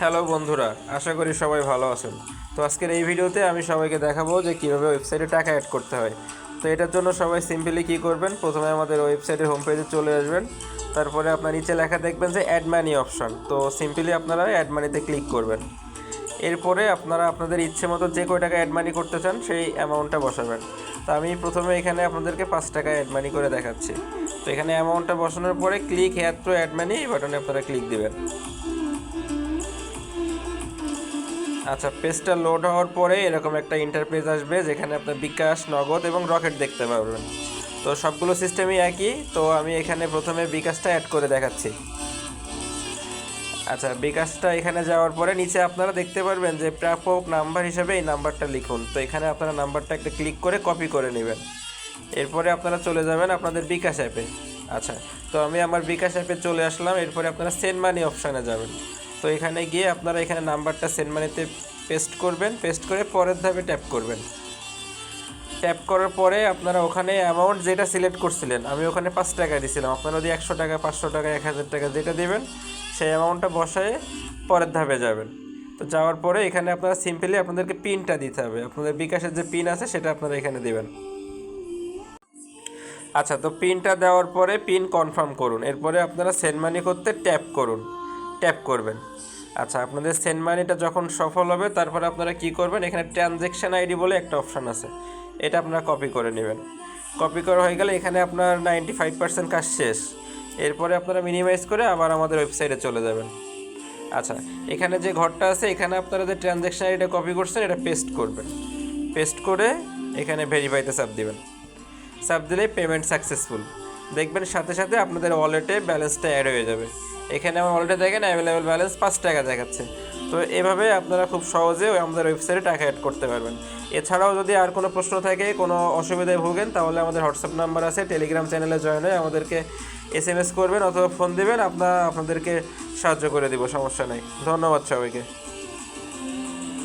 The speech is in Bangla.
হ্যালো বন্ধুরা, আশা করি সবাই ভালো আছেন। তো আজকের এই ভিডিওতে আমি সবাইকে দেখাবো যে কীভাবে ওয়েবসাইটে টাকা অ্যাড করতে হয়। তো এটার জন্য সবাই সিম্পলি কী করবেন, প্রথমে আমাদের ওয়েবসাইটের হোম পেজে চলে আসবেন। তারপরে আপনার নিচে লেখা দেখবেন যে অ্যাড মানি অপশন। তো সিম্পলি আপনারা অ্যাড মানিতে ক্লিক করবেন। এরপরে আপনারা আপনাদের ইচ্ছে মতো যে কয় টাকা অ্যাড মানি করতে চান সেই অ্যামাউন্টটা বসাবেন। তো আমি প্রথমে এখানে আপনাদেরকে 5 টাকা অ্যাড মানি করে দেখাচ্ছি। তো এখানে অ্যামাউন্টটা বসানোর পরে click here to add money এই বাটনে আপনারা ক্লিক দেবেন। আচ্ছা, পেজটা লোড হওয়ার পরে এরকম একটা ইন্টারফেস আসবে যেখানে আপনার বিকাশ, নগদ এবং রকেট দেখতে পারবেন। তো সবগুলো সিস্টেমই একই। তো আমি এখানে প্রথমে বিকাশটা অ্যাড করে দেখাচ্ছি। আচ্ছা, বিকাশটা এখানে যাওয়ার পরে নিচে আপনারা দেখতে পারবেন যে প্রাপক নাম্বার হিসেবে এই নাম্বারটা লিখুন। তো এখানে আপনারা নাম্বারটা একটা ক্লিক করে কপি করে নেবেন। এরপরে আপনারা চলে যাবেন আপনাদের বিকাশ অ্যাপে। আচ্ছা, তো আমি আমার বিকাশ অ্যাপে চলে আসলাম। এরপরে আপনারা সেন্ড মানি অপশানে যাবেন। তো এখানে গিয়ে আপনারা এখানে নাম্বারটা সেন্ড মানিতে পেস্ট করবেন। পেস্ট করে পরের ধাপে ট্যাপ করবেন। ট্যাপ করার পরে আপনারা ওখানে অ্যামাউন্ট যেটা সিলেক্ট করছিলেন, আমি ওখানে 5 টাকা দিয়েছিলাম, আপনারা যদি 100 টাকা, 500 টাকা, 1000 টাকা যেটা দেবেন সেই অ্যামাউন্টটা বসায় পরের ধাপে যাবেন। তো যাওয়ার পরে এখানে আপনারা সিম্পলি আপনাদেরকে পিনটা দিতে হবে। আপনাদের বিকাশের যে পিন আছে সেটা আপনারা এখানে দেবেন। আচ্ছা, তো পিনটা দেওয়ার পরে পিন কনফার্ম করুন। এরপরে আপনারা সেন্ড মানি করতে ট্যাপ করুন, ট্যাপ করবেন। আচ্ছা, আপনাদের সেন্ড মানিটা যখন সফল হবে তারপরে আপনারা কি করবেন, এখানে ট্রানজ্যাকশান আইডি বলে একটা অপশান আছে, এটা আপনারা কপি করে নেবেন। কপি করা হয়ে গেলে এখানে আপনার 95% কাজ শেষ। এরপরে আপনারা মিনিমাইজ করে আবার আমাদের ওয়েবসাইটে চলে যাবেন। আচ্ছা, এখানে যে ঘরটা আছে এখানে আপনারা যে ট্রানজ্যাকশান আইডিটা কপি করছেন এটা পেস্ট করবেন। পেস্ট করে এখানে ভেরিফাইতে চাপ দিবেন। চাপ দিলেই পেমেন্ট সাকসেসফুল দেখবেন, সাথে সাথে আপনাদের ওয়ালেটে ব্যালেন্সটা অ্যাড হয়ে যাবে। এখানে আমার ওয়ালেটে দেখেন অ্যাভেলেবেল ব্যালেন্স 5 টাকা দেখাচ্ছে। তো এভাবে আপনারা খুব সহজে আমাদের ওয়েবসাইটে টাকা অ্যাড করতে পারবেন। এছাড়াও যদি আর কোনো প্রশ্ন থাকে, কোনো অসুবিধায় ভোগেন, তাহলে আমাদের হোয়াটসঅ্যাপ নাম্বার আছে, টেলিগ্রাম চ্যানেলে জয়েন হয়ে আমাদেরকে SMS করবেন অথবা ফোন দেবেন, আপনাদেরকে সাহায্য করে দিব, সমস্যা নেই। ধন্যবাদ সবাইকে।